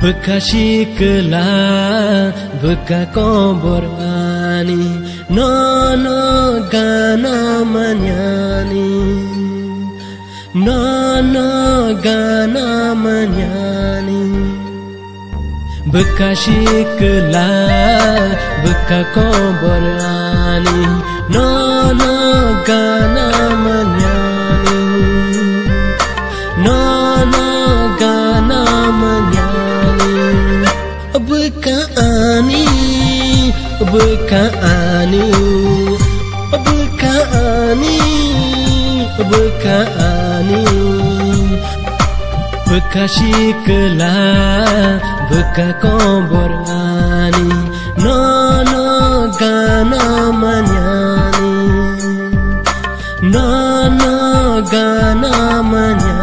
Buka shikla, buka komborani, no gana manyani, no gana manyani. Buka shikla, buka komborani, no gana manyani, no gana manyani. Bekaani, bekaani, bekaani, bekaani. Beka shikla, beka komborani, no gana manyani, no gana manyani.